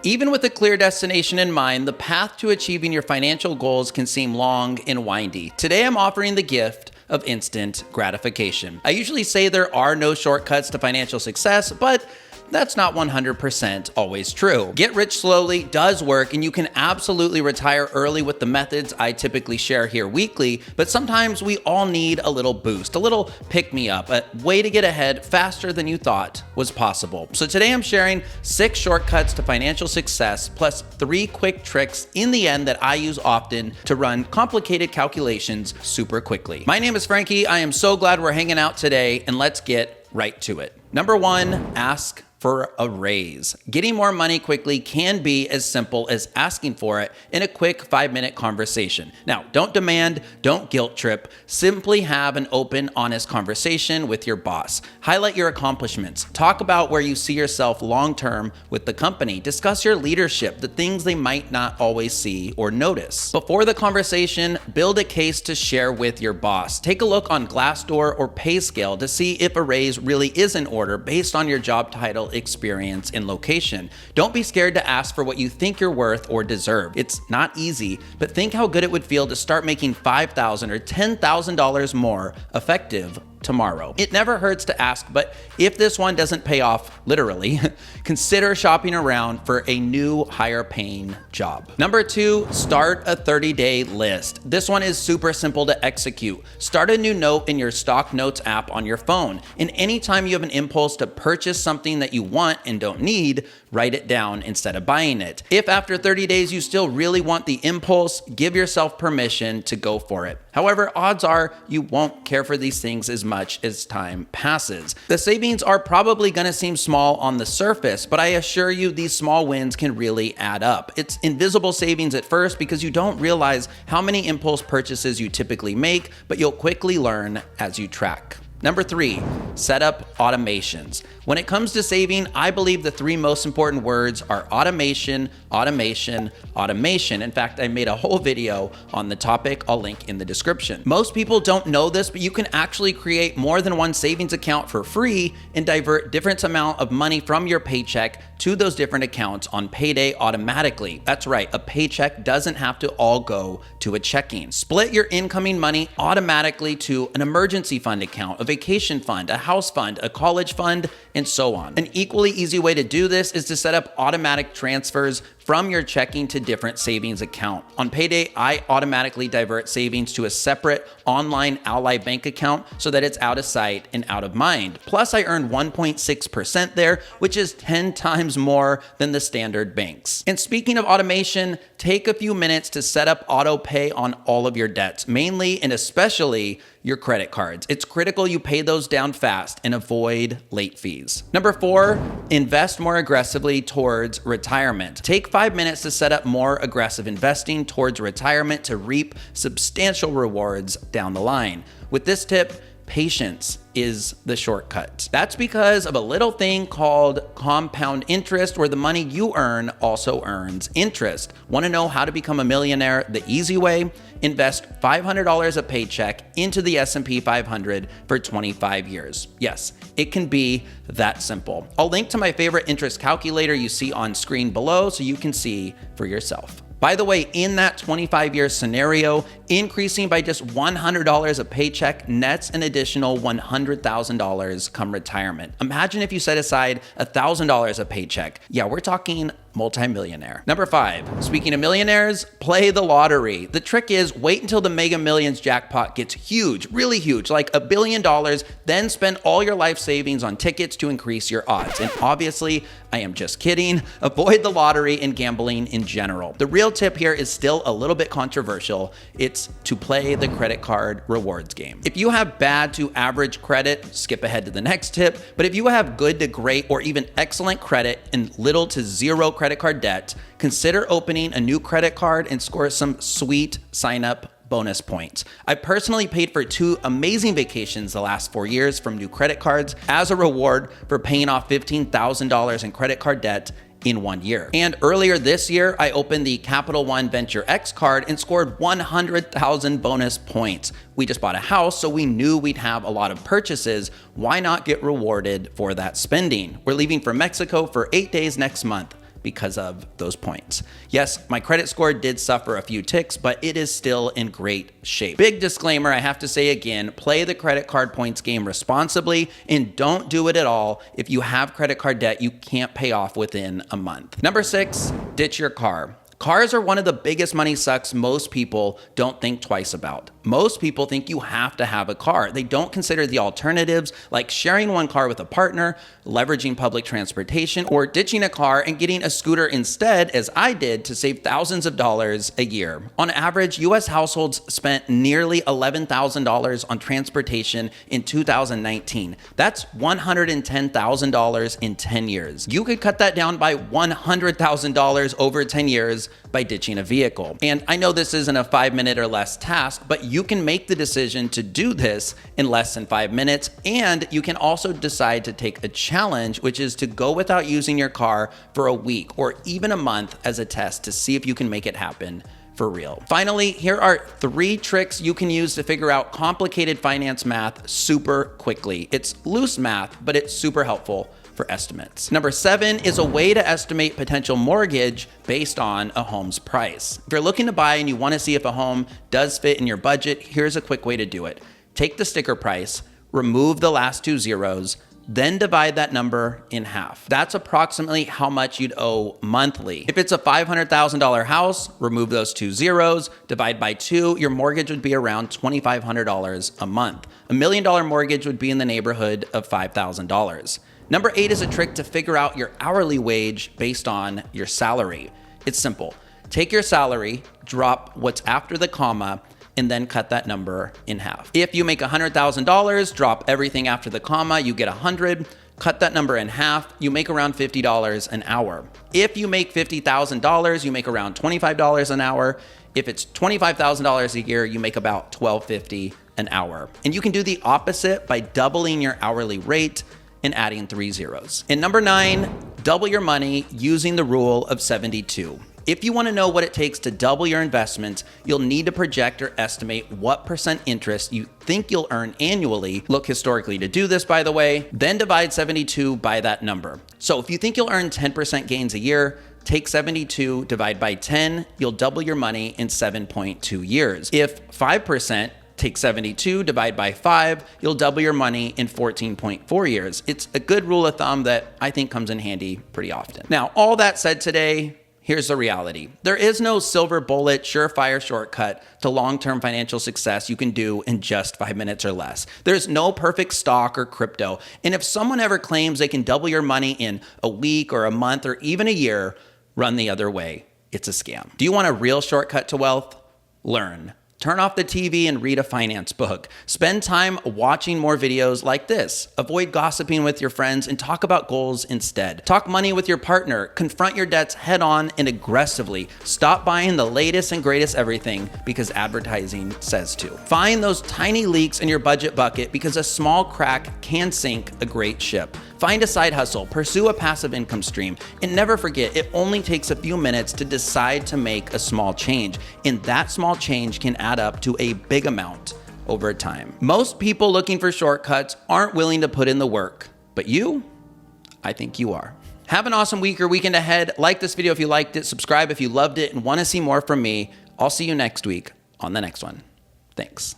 Even with a clear destination in mind, the path to achieving your financial goals can seem long and windy. Today, I'm offering the gift of instant gratification. I usually say there are no shortcuts to financial success, but that's not 100% always true. Get rich slowly does work, and you can absolutely retire early with the methods I typically share here weekly, but sometimes we all need a little boost, a little pick-me-up, a way to get ahead faster than you thought was possible. So today I'm sharing 6 shortcuts to financial success, plus 3 quick tricks in the end that I use often to run complicated calculations super quickly. My name is Frankie. I am so glad we're hanging out today, and let's get right to it. Number 1, ask for a raise. Getting more money quickly can be as simple as asking for it in a quick 5-minute conversation. Now, don't demand, don't guilt trip, simply have an open, honest conversation with your boss. Highlight your accomplishments. Talk about where you see yourself long-term with the company. Discuss your leadership, the things they might not always see or notice. Before the conversation, build a case to share with your boss. Take a look on Glassdoor or PayScale to see if a raise really is in order based on your job title, experience, and location. Don't be scared to ask for what you think you're worth or deserve. It's not easy, but think how good it would feel to start making $5,000 or $10,000 more effective tomorrow. It never hurts to ask, but if this one doesn't pay off literally, consider shopping around for a new higher paying job. Number 2, start a 30-day list. This one is super simple to execute. Start a new note in your Stock Notes app on your phone. And anytime you have an impulse to purchase something that you want and don't need, write it down instead of buying it. If after 30 days you still really want the impulse, give yourself permission to go for it. However, odds are you won't care for these things as much as time passes. The savings are probably going to seem small on the surface, but I assure you these small wins can really add up. It's invisible savings at first because you don't realize how many impulse purchases you typically make, but you'll quickly learn as you track. Number 3, set up automations. When it comes to saving, I believe the 3 most important words are automation, automation, automation. In fact, I made a whole video on the topic. I'll link in the description. Most people don't know this, but you can actually create more than one savings account for free and divert different amount of money from your paycheck to those different accounts on payday automatically. That's right, a paycheck doesn't have to all go to a checking. Split your incoming money automatically to an emergency fund account, a vacation fund, a house fund, a college fund, and so on. An equally easy way to do this is to set up automatic transfers from your checking to different savings account. On payday, I automatically divert savings to a separate online Ally bank account so that it's out of sight and out of mind. Plus, I earn 1.6% there, which is 10 times more than the standard banks. And speaking of automation, take a few minutes to set up auto pay on all of your debts, mainly and especially your credit cards. It's critical you pay those down fast and avoid late fees. Number 4, invest more aggressively towards retirement. Take 5 minutes to set up more aggressive investing towards retirement to reap substantial rewards down the line. With this tip, patience is the shortcut. That's because of a little thing called compound interest, where the money you earn also earns interest. Want to know how to become a millionaire the easy way? Invest $500 a paycheck into the S&P 500 for 25 years. Yes, it can be that simple. I'll link to my favorite interest calculator you see on screen below so you can see for yourself. By the way, in that 25-year scenario, increasing by just $100 a paycheck nets an additional $100,000 come retirement. Imagine if you set aside $1,000 a paycheck. Yeah, we're talking multimillionaire. Number 5, speaking of millionaires, play the lottery. The trick is wait until the Mega Millions jackpot gets huge, really huge, like $1 billion, then spend all your life savings on tickets to increase your odds. And obviously, I am just kidding. Avoid the lottery and gambling in general. The real tip here is still a little bit controversial. It's to play the credit card rewards game. If you have bad to average credit, skip ahead to the next tip. But if you have good to great or even excellent credit and little to zero credit card debt, consider opening a new credit card and score some sweet sign-up bonus points. I personally paid for 2 amazing vacations the last 4 years from new credit cards as a reward for paying off $15,000 in credit card debt in 1 year. And earlier this year, I opened the Capital One Venture X card and scored 100,000 bonus points. We just bought a house, so we knew we'd have a lot of purchases. Why not get rewarded for that spending? We're leaving for Mexico for 8 days next month. because of those points. Yes, my credit score did suffer a few ticks, but it is still in great shape. Big disclaimer, I have to say again, play the credit card points game responsibly and don't do it at all if you have credit card debt you can't pay off within a month. Number 6, ditch your car. Cars are one of the biggest money sucks most people don't think twice about. Most people think you have to have a car. They don't consider the alternatives like sharing one car with a partner, leveraging public transportation, or ditching a car and getting a scooter instead, as I did, to save thousands of dollars a year. On average, US households spent nearly $11,000 on transportation in 2019. That's $110,000 in 10 years. You could cut that down by $100,000 over 10 years by ditching a vehicle. And I know this isn't a 5-minute or less task, but you can make the decision to do this in less than 5 minutes. And you can also decide to take a challenge, which is to go without using your car for a week or even a month as a test to see if you can make it happen for real. Finally, here are 3 tricks you can use to figure out complicated finance math super quickly. It's loose math, but it's super helpful for estimates. Number 7 is a way to estimate potential mortgage based on a home's price. If you're looking to buy and you want to see if a home does fit in your budget, here's a quick way to do it. Take the sticker price, remove the last 2 zeros, then divide that number in half. That's approximately how much you'd owe monthly. If it's a $500,000 house, remove those 2 zeros, divide by 2, your mortgage would be around $2,500 a month. $1 million mortgage would be in the neighborhood of $5,000. Number 8 is a trick to figure out your hourly wage based on your salary. It's simple. Take your salary, drop what's after the comma, and then cut that number in half. If you make $100,000, drop everything after the comma, you get 100. Cut that number in half, you make around $50 an hour. If you make $50,000, you make around $25 an hour. If it's $25,000 a year, you make about $12.50 an hour. And you can do the opposite by doubling your hourly rate and adding 3 zeros. And number 9, double your money using the rule of 72. If you want to know what it takes to double your investments, you'll need to project or estimate what % interest you think you'll earn annually. Look historically to do this, by the way, then divide 72 by that number. So if you think you'll earn 10% gains a year, take 72, divide by 10, you'll double your money in 7.2 years. If 5%, take 72, divide by 5, you'll double your money in 14.4 years. It's a good rule of thumb that I think comes in handy pretty often. Now, all that said today, here's the reality. There is no silver bullet, surefire shortcut to long-term financial success you can do in just 5 minutes or less. There's no perfect stock or crypto. And if someone ever claims they can double your money in a week or a month or even a year, run the other way. It's a scam. Do you want a real shortcut to wealth? Learn. Turn off the TV and read a finance book. Spend time watching more videos like this. Avoid gossiping with your friends and talk about goals instead. Talk money with your partner. Confront your debts head on and aggressively. Stop buying the latest and greatest everything because advertising says to. Find those tiny leaks in your budget bucket because a small crack can sink a great ship. Find a side hustle, pursue a passive income stream, and never forget it only takes a few minutes to decide to make a small change, and that small change can add up to a big amount over time. Most people looking for shortcuts aren't willing to put in the work, but you, I think you are. Have an awesome week or weekend ahead. Like this video if you liked it, subscribe if you loved it, and want to see more from me. I'll see you next week on the next one. Thanks.